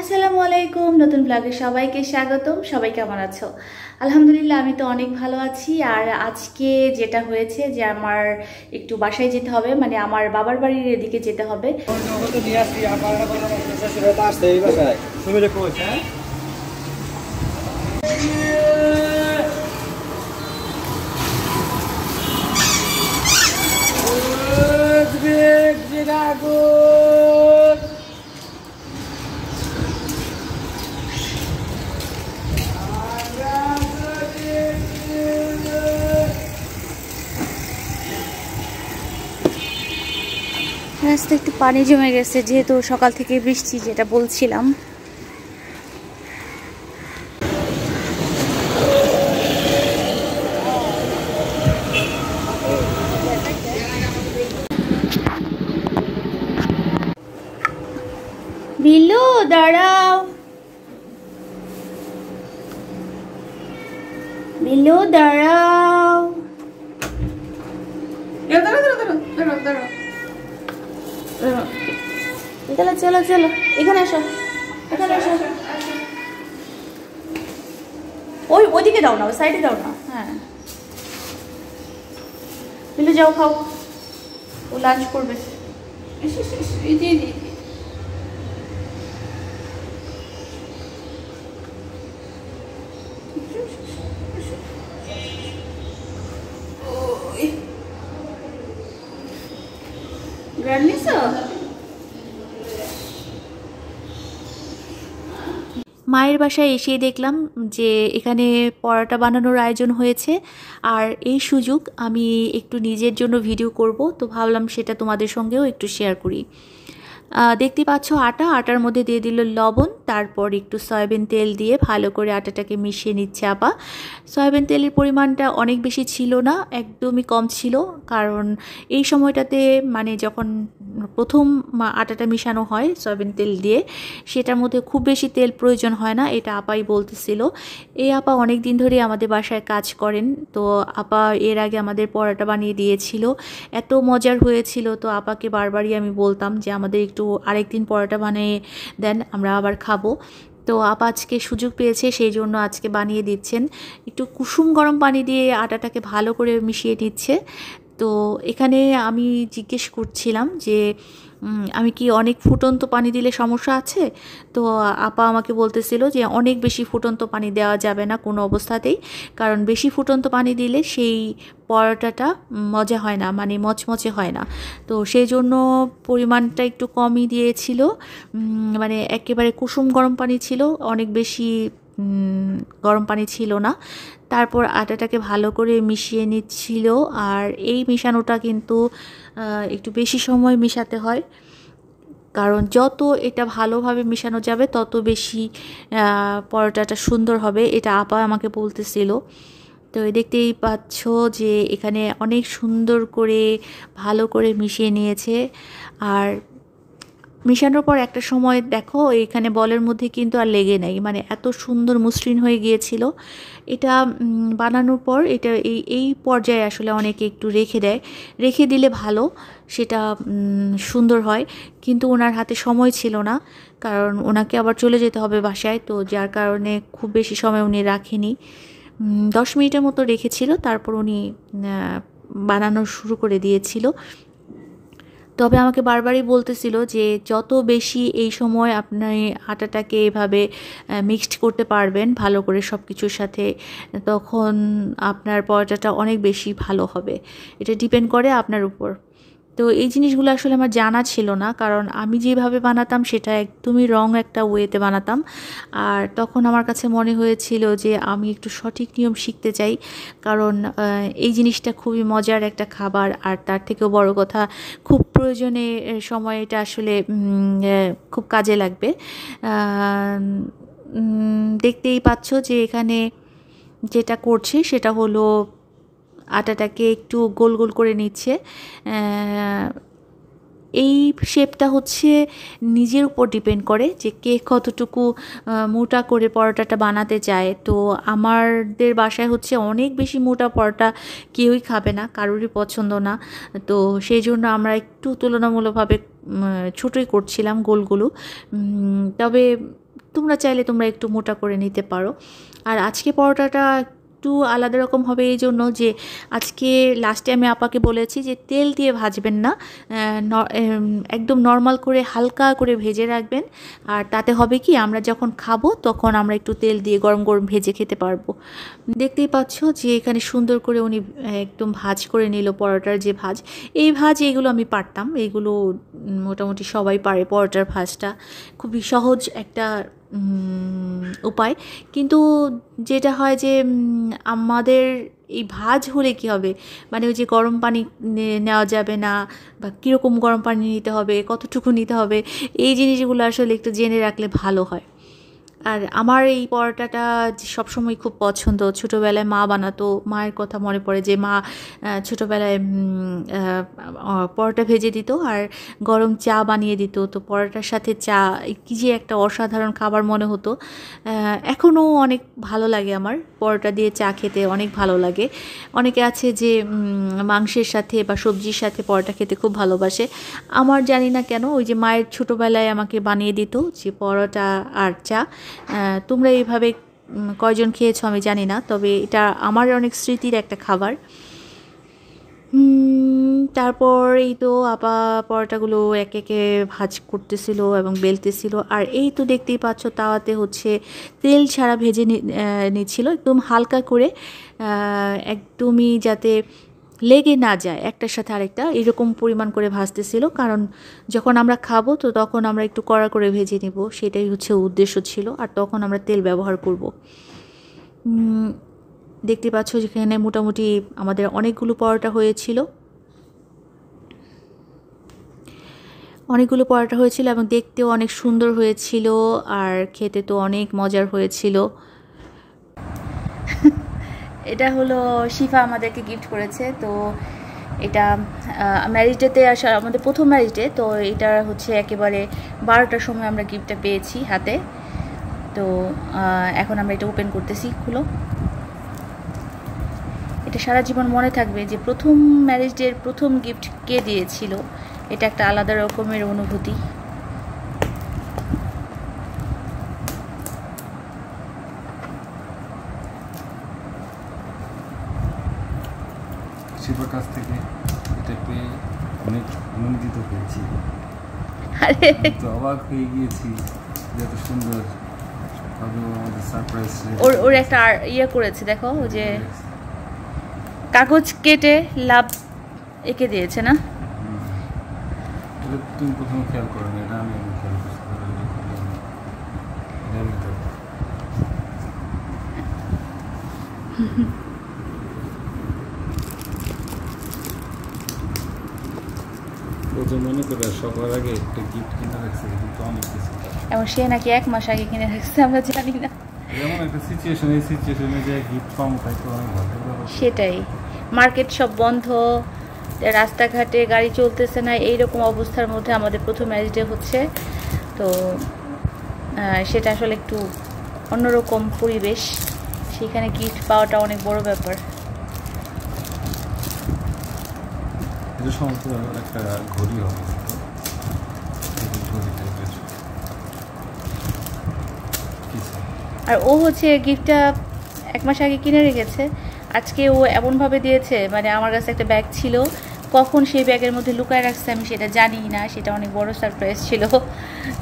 আসসালামু আলাইকুম, নতুন ব্লগে সবাইকে স্বাগতম। সবাই কেমন আছো? আলহামদুলিল্লাহ, আমি তো অনেক ভালো আছি। আর আজকে যেটা হয়েছে যে আমার একটু বাসায় যেতে হবে, মানে আমার বাবার বাড়ির এদিকে যেতে হবে। রাস্তায় একটু পানি জমে গেছে, যেহেতু সকাল থেকে বৃষ্টি, যেটা বলছিলাম। বিল্লু দাঁড়াও, বিল্লু দাঁড়াও। চলো চলো চলো, এখানে আসো, এখানে আসো। ওইদিকে দাও না, ওই সাইডে দাও না। হ্যাঁ, বিল্লু যাও, খাও, ও লাঞ্চ করবে। মায়ের বাসায় এসে দেখলাম যে এখানে পরোটা বানানোর আয়োজন হয়েছে। আর এই সুযোগ আমি একটু নিজের জন্য ভিডিও করব, তো ভাবলাম সেটা তোমাদের সঙ্গেও একটু শেয়ার করি। দেখতে পাচ্ছ আটার মধ্যে দিয়ে দিল লবণ, তারপর একটু সয়াবিন তেল দিয়ে ভালো করে আটাটাকে মিশিয়ে নিচ্ছে আপা। সয়াবিন তেলের পরিমাণটা অনেক বেশি ছিল না, একদমই কম ছিল। কারণ এই সময়টাতে, মানে যখন প্রথম আটাটা মিশানো হয় সয়াবিন তেল দিয়ে, সেটার মধ্যে খুব বেশি তেল প্রয়োজন হয় না, এটা আপাই বলতেছিল। এই আপা অনেক দিন ধরে আমাদের বাসায় কাজ করেন, তো আপা এর আগে আমাদের পরোটা বানিয়ে দিয়েছিল, এত মজার হয়েছিল। তো আপাকে বারবারই আমি বলতাম যে আমাদের একটু আরেকদিন পরোটা বানিয়ে দেন, আমরা আবার খাবো। তো আপা আজকে সুযোগ পেয়েছে, সেই জন্য আজকে বানিয়ে দিচ্ছেন। একটু কুসুম গরম পানি দিয়ে আটাটাকে ভালো করে মিশিয়ে নিচ্ছে। তো এখানে আমি জিজ্ঞেস করছিলাম যে আমি কি অনেক ফুটন্ত পানি দিলে সমস্যা আছে? তো আপা আমাকে বলতেছিল যে অনেক বেশি ফুটন্ত পানি দেওয়া যাবে না কোনো অবস্থাতেই, কারণ বেশি ফুটন্ত পানি দিলে সেই পরোটাটা মজা হয় না, মানে মচমচে হয় না। তো সেই জন্য পরিমাণটা একটু কমই দিয়েছিল, মানে একেবারে কুসুম গরম পানি ছিল, অনেক বেশি গরম পানি ছিল না। তারপর আটাটাকে ভালো করে মিশিয়ে নিচ্ছিল। আর এই মিশানোটা কিন্তু একটু বেশি সময় মিশাতে হয়, কারণ যত এটা ভালোভাবে মেশানো যাবে তত বেশি পরোটাটা সুন্দর হবে, এটা আপা আমাকে বলতেছিল। তো দেখতেই পাচ্ছ যে এখানে অনেক সুন্দর করে ভালো করে মিশিয়ে নিয়েছে। আর মেশানোর পর একটা সময় দেখো এখানে বলের মধ্যে কিন্তু আর লেগে নেই, মানে এত সুন্দর মসৃণ হয়ে গিয়েছিল। এটা বানানোর পর এটা এই পর্যায়ে আসলে অনেকে একটু রেখে দেয়, রেখে দিলে ভালো, সেটা সুন্দর হয়। কিন্তু ওনার হাতে সময় ছিল না, কারণ ওনাকে আবার চলে যেতে হবে বাসায়, তো যার কারণে খুব বেশি সময় উনি রাখেনি। 10 মিনিটের মতো রেখেছিল, তারপর উনি বানানো শুরু করে দিয়েছিল। তবে আমাকে বারবারই বলতেছিল যে যত বেশি এই সময় আপনি আটাটাকে এভাবে মিক্সড করতে পারবেন ভালো করে সব কিছুর সাথে, তখন আপনার পরোটাটা অনেক বেশি ভালো হবে। এটা ডিপেন্ড করে আপনার উপর। তো এই জিনিসগুলো আসলে আমার জানা ছিল না, কারণ আমি যেভাবে বানাতাম সেটা একদমই রং একটা ওয়েতে বানাতাম। আর তখন আমার কাছে মনে হয়েছিল যে আমি একটু সঠিক নিয়ম শিখতে চাই, কারণ এই জিনিসটা খুবই মজার একটা খাবার। আর তার থেকেও বড় কথা, খুব প্রয়োজনে সময় এটা আসলে খুব কাজে লাগবে। দেখতেই পাচ্ছ যে এখানে যেটা করছে সেটা হলো আটাটাকে একটু গোল গোল করে নিচ্ছে। এই শেপটা হচ্ছে নিজের উপর ডিপেন্ড করে যে কে কতটুকু মোটা করে পরোটাটা বানাতে চায়। তো আমাদের বাসায় হচ্ছে অনেক বেশি মোটা পরোটা কেউই খাবে না, কারোরই পছন্দ না। তো সেই জন্য আমরা একটু তুলনামূলকভাবে ছোটোই করছিলাম গোলগুলো। তবে তোমরা চাইলে তোমরা একটু মোটা করে নিতে পারো। আর আজকে পরোটাটা একটু আলাদা রকম হবে এই জন্য যে আজকে লাস্টে আমি আপাকে বলেছি যে তেল দিয়ে ভাজবেন না, একদম নর্মাল করে হালকা করে ভেজে রাখবেন। আর তাতে হবে কি, আমরা যখন খাবো তখন আমরা একটু তেল দিয়ে গরম গরম ভেজে খেতে পারবো। দেখতেই পাচ্ছ যে এখানে সুন্দর করে উনি একদম ভাজ করে নিল পরোটার যে ভাজ। এই ভাজ এইগুলো আমি পারতাম, এইগুলো মোটামুটি সবাই পারে। পরোটার ভাজটা খুবই সহজ একটা উপায়। কিন্তু যেটা হয় যে আমাদের এই ভাজ হলে কী হবে, মানে ওই যে গরম পানি নেওয়া যাবে না, বা কীরকম গরম পানি নিতে হবে, কতটুকু নিতে হবে, এই জিনিসগুলো আসলে একটু জেনে রাখলে ভালো হয়। আর আমার এই পরোটাটা সবসময় খুব পছন্দ। ছোটোবেলায় মা বানাতো, মায়ের কথা মনে পড়ে যে মা ছোটোবেলায় পরোটা ভেজে দিত আর গরম চা বানিয়ে দিত। তো পরোটার সাথে চা কী যে একটা অসাধারণ খাবার মনে হতো। এখনও অনেক ভালো লাগে আমার পরোটা দিয়ে চা খেতে, অনেক ভালো লাগে। অনেকে আছে যে মাংসের সাথে বা সবজির সাথে পরোটা খেতে খুব ভালোবাসে। আমার জানি না কেন, ওই যে মায়ের ছোটোবেলায় আমাকে বানিয়ে দিত যে পরোটা আর চা। তোমরা এইভাবে কয়জন খেয়েছো আমি জানি না, তবে এটা আমার অনেক স্মৃতির একটা খাবার। তারপর এই তো আপা পরোটাগুলো একে একে ভাজ করতেছিল এবং বেলতেছিল। আর এই তো দেখতেই পাচ্ছ তাওয়াতে হচ্ছে তেল ছাড়া ভেজে নিচ্ছিল, একদম হালকা করে, একদমই যাতে লেগে না যায় একটার সাথে আরেকটা, এরকম পরিমাণ করে ভাজতেছিল। কারণ যখন আমরা খাবো তো তখন আমরা একটু কড়া করে ভেজে নেব, সেটাই হচ্ছে উদ্দেশ্য ছিল। আর তখন আমরা তেল ব্যবহার করব। দেখতে পাচ্ছ যেখানে মোটামুটি আমাদের অনেকগুলো পরোটা হয়েছিল, এবং দেখতেও অনেক সুন্দর হয়েছিল, আর খেতে তো অনেক মজার হয়েছিল। এটা হলো শিফা আমাদেরকে গিফট করেছে। তো এটা ম্যারেজ ডেতে আসা, আমাদের প্রথম ম্যারেজ ডে। তো এটা হচ্ছে একেবারে 12টার সময় আমরা গিফটটা পেয়েছি হাতে। তো এখন আমরা এটা ওপেন করতেছি। খুলো। এটা সারা জীবন মনে থাকবে যে প্রথম ম্যারেজ ডের প্রথম গিফট কে দিয়েছিল। এটা একটা আলাদা রকমের অনুভূতি। শিবার কাছ থেকে এটা পেয়ে অনেক আনন্দিত হয়েছি। তো অবাক হয়ে গিয়েছি যত সুন্দর আমাদের সারপ্রাইজ। ওর একটা ইয়ে করেছে, দেখো যে কাগজ কেটে লাভ এঁকে দিয়েছে না। এটা তুমি প্রথমে খেয়াল করো না, এটা আমি খেয়াল করছি। মনে করে সবার আগে একটা গিফট কিনে রাখছে, কিন্তু অনেক কিছু এবং সে নাকি 1 মাস আগে কিনে রাখছে, আমরা জানি না। যেমন একটা সিচুয়েশন, এই সিচুয়েশনে যে গিফট পাবো তাই তো অনেক ভালো। সেটাই, মার্কেট সব বন্ধ, রাস্তাঘাটে গাড়ি চলতেছে না, এইরকম অবস্থার মধ্যে আমাদের প্রথম ম্যারেজ ডে হচ্ছে। তো সেটা আসলে একটু অন্যরকম পরিবেশ, সেখানে গিফট পাওয়াটা অনেক বড় ব্যাপার। এটা সমস্ত একটা ঘড়ি হবে, আর ও হচ্ছে গিফটটা 1 মাস আগে কিনে রেখেছে। আজকে ও এমনভাবে দিয়েছে, মানে আমার কাছে একটা ব্যাগ ছিল, কখন সেই ব্যাগের মধ্যে লুকায় রাখছে আমি সেটা জানি না। সেটা অনেক বড় সারপ্রাইজ ছিল,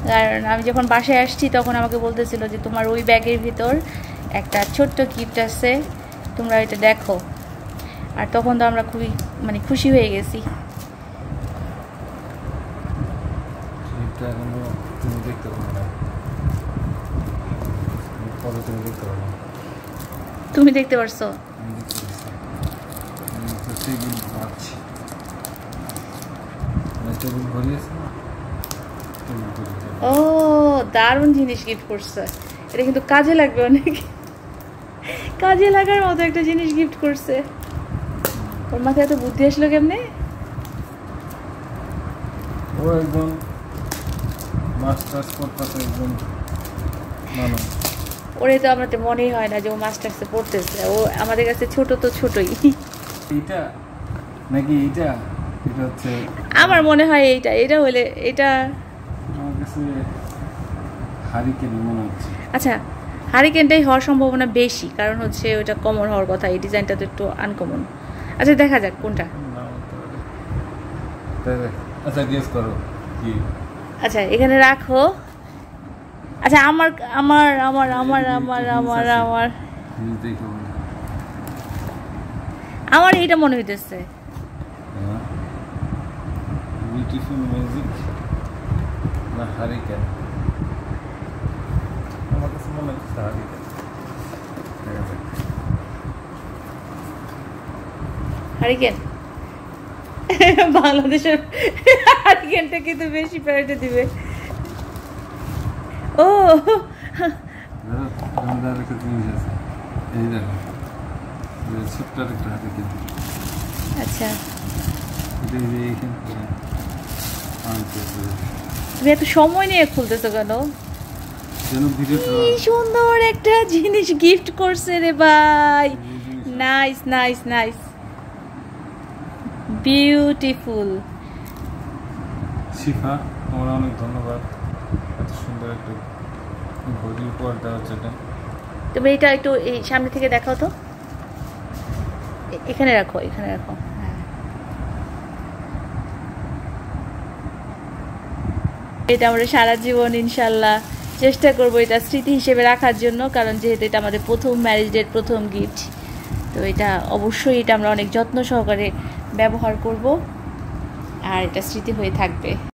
কারণ আমি যখন বাসায় আসছি তখন আমাকে বলতেছিল যে তোমার ওই ব্যাগের ভিতর একটা ছোট্ট গিফট আছে, তোমরা এটা দেখো। আর তখন তো আমরা খুবই খুশি হয়ে গেছি। তুমি দেখতে পারছো? ও দারুণ জিনিস গিফট করছে, এটা কিন্তু কাজে লাগবে অনেক, কাজে লাগার মতো একটা জিনিস গিফট করছে। ওর মাথায় এত বুদ্ধি আসলো কেমনে? ও একদম মাস্টার্স করতেছে, একদম মানুষ। ওরে তো আমাদের মনেই হয় না যে ও মাস্টার্সে পড়তেছে, ও আমাদের কাছে ছোট তো ছোটই। এটা নাকি এটা হচ্ছে আমার মনে হয় এটা হলে এটা আমার কাছে হারিকেন মনে হচ্ছে। আচ্ছা, হারিকেনটাই হওয়ার সম্ভাবনা বেশি, কারণ হচ্ছে ওটা কমন হওয়ার কথা, এই ডিজাইনটা তো একটু আনকমন। আচ্ছা দেখা যাক কোনটা। আচ্ছা গেস করো কি। আচ্ছা এখানে রাখো। আচ্ছা আমার আমার আমার আমার আমার আমার আমার আমার এইটা মনে হইতেছে। বিউটিফুল মিউজিক না হারিকেন? আমার কাছে মনে হচ্ছে হারিকেন। হারিকেন বাংলাদেশের হারিকেনটা কিন্তু বেশি প্রায়োরিটি দিবে। ও আমাদের একটা জিনিস আছে, এই দেখো ছোট্ট একটা হারিকেন। আচ্ছা তুমি এত সময় নিয়ে খুলতেছো কেন? কি সুন্দর একটা জিনিস গিফট করছে রে ভাই, নাইস নাইস নাইস, বিউটিফুল। শিফা তোমার অনেক ধন্যবাদ, এত সুন্দর একটা ঘড়ি উপহার দেওয়ার জন্য। তুমি এটা একটু এই সামনে থেকে দেখাও তো, এখানে রাখো এখানে রাখো। এটা আমরা সারা জীবন ইনশাল্লাহ চেষ্টা করবো এটা স্মৃতি হিসেবে রাখার জন্য, কারণ যেহেতু এটা আমাদের প্রথম ম্যারেজ ডের প্রথম গিফট, তো এটা অবশ্যই এটা আমরা অনেক যত্ন সহকারে ব্যবহার করব আর এটা স্মৃতি হয়ে থাকবে।